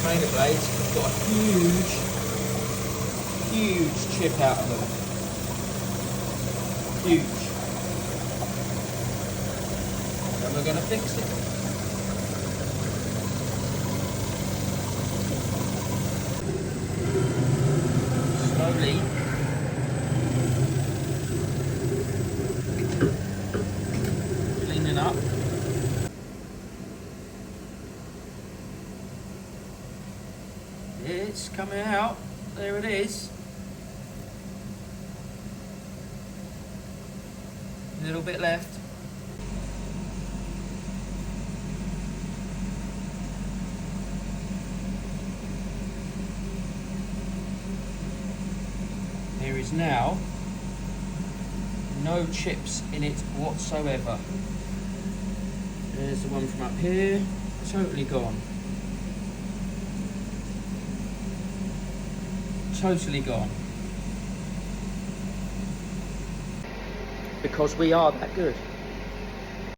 trainer blades have got a huge chip out of them. Huge. And we're going to fix it. Slowly. Cleaning up. It's coming out. There it is. A little bit left. There is now no chips in it whatsoever. There's the one from up here, totally gone. Totally gone. Because we are that good.